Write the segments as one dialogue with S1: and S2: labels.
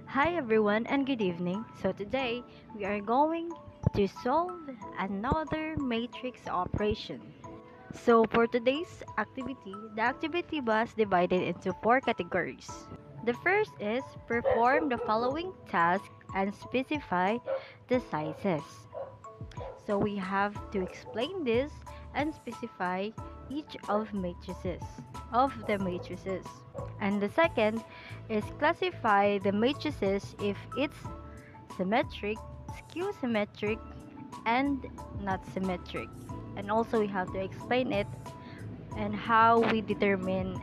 S1: Hi everyone and good evening. So today we are going to solve another matrix operation. So for today's activity, the activity was divided into four categories. The first is perform the following task and specify the sizes. So we have to explain this and specify each of the matrices. And the second is classify the matrices if it's symmetric, skew symmetric, and not symmetric. And also we have to explain it and how we determine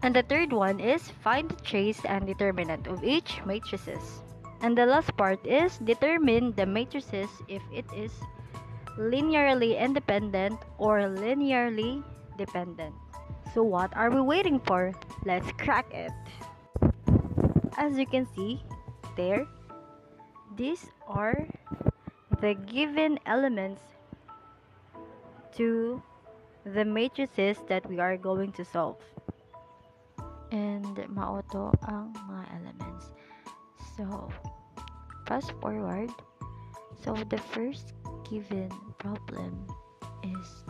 S1: and the third one is find the trace and determinant of each matrices. And the last part is determine the matrices if it is linearly independent or linearly dependent. So what are we waiting for? Let's crack it. As you can see there, these are the given elements to the matrices that we are going to solve. And maoto ang mga elements. So, fast forward. So, the first given problem is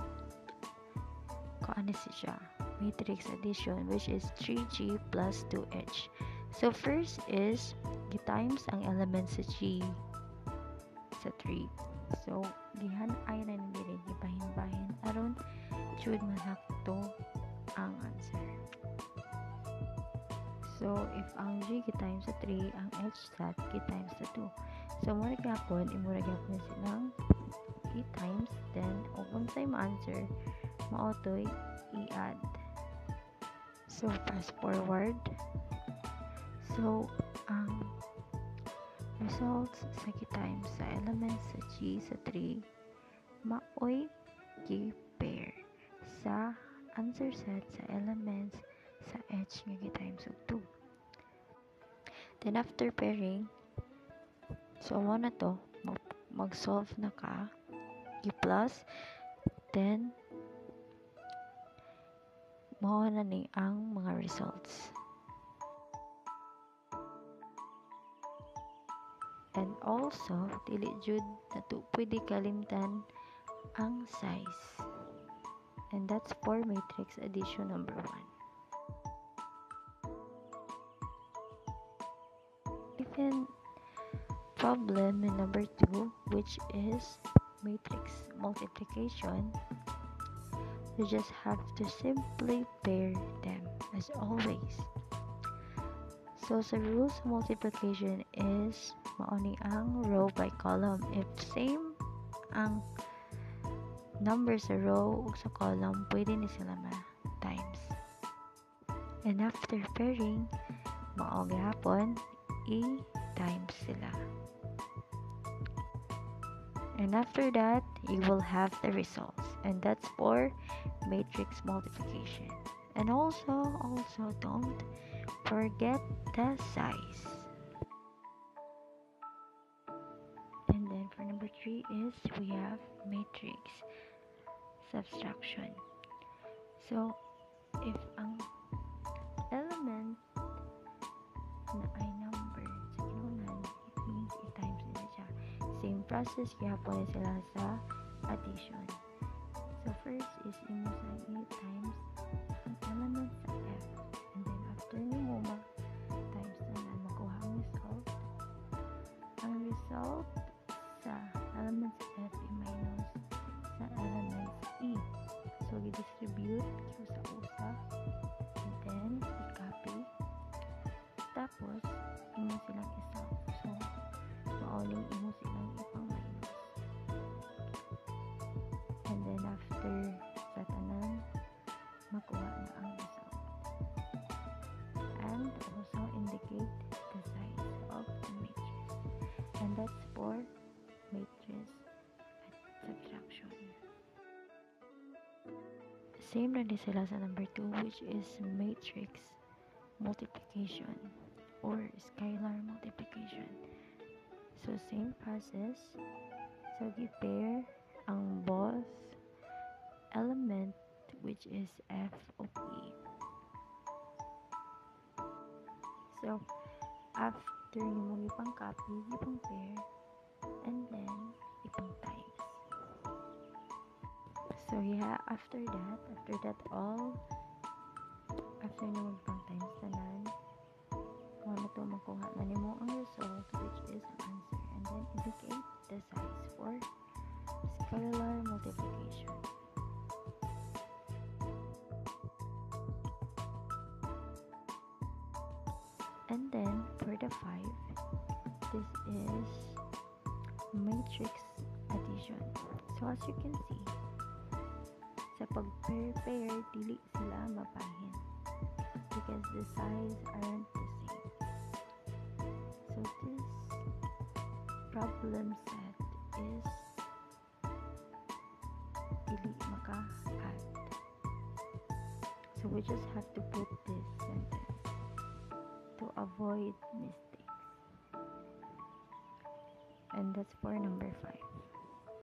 S1: kung ano siya, matrix addition, which is 3G plus 2H. So, first is times ang elements sa G sa 3. So, dihan ay nandirin ibahin-bahin aron jud manakto ang answer. So, if ang G times sa 3, ang H sat times sa 2. So, mura gyapon imura gyapon silang i-times, then kung unsay ma-answer maotoy i-add. So, fast forward. So, ang results sa times sa elements sa G sa 3 maoy gi-pair sa answer set sa elements sa H nga times of 2. Then after pairing, so mo na to mag-solve na ka i-plus, then mao na ni ang mga results. And also, dili jud nato pwede kalimtan ang size. And that's for matrix addition number 1. Even problem number 2, which is matrix multiplication, you just have to simply pair them as always. So sa rules of multiplication is mauni ang row by column. If same ang number sa row ug sa column, pwede ni sila ma-times. And after pairing, mao gyapon i-times sila. And after that, you will have the results. And that's for matrix multiplication. And also don't forget the size. And then for number 3 is we have matrix subtraction. So, if ang element na ay number sa kinunan, it means i-times nila siya. Same process, gyapon sila sa addition. So, first is imo sa i-times ang element sa F. And then after nimo times na makuha ang result. Ang result sa element sa F i-minus sa element sa E. So, i-distribute sa usa. And then, i-copy. Tapos, imo silang i-solve. So, mauling imo silang ipang-minus. And then, after sa tanan, makuha na ang result. And also indicate the size of the matrix. And that's for matrix subtraction. Same na din sila sa number 2, which is matrix multiplication or scalar multiplication. So, same process. So, gi-pair ang both element which is F of E. So, after nimo ipang copy, ipang pair, and then ipang times. So yeah, after that all, after nimo ipang times tanan, kung ano to makuha na nimo ang result, which is ang answer, and then indicate the size for scalar multiplication. And then for the 5, this is matrix addition. So as you can see, sa pag-pair, dili sila mapahin because the size aren't the same. So this problem set is dili maka-add. So we just have to put this sentence to avoid mistakes. And that's for number 5.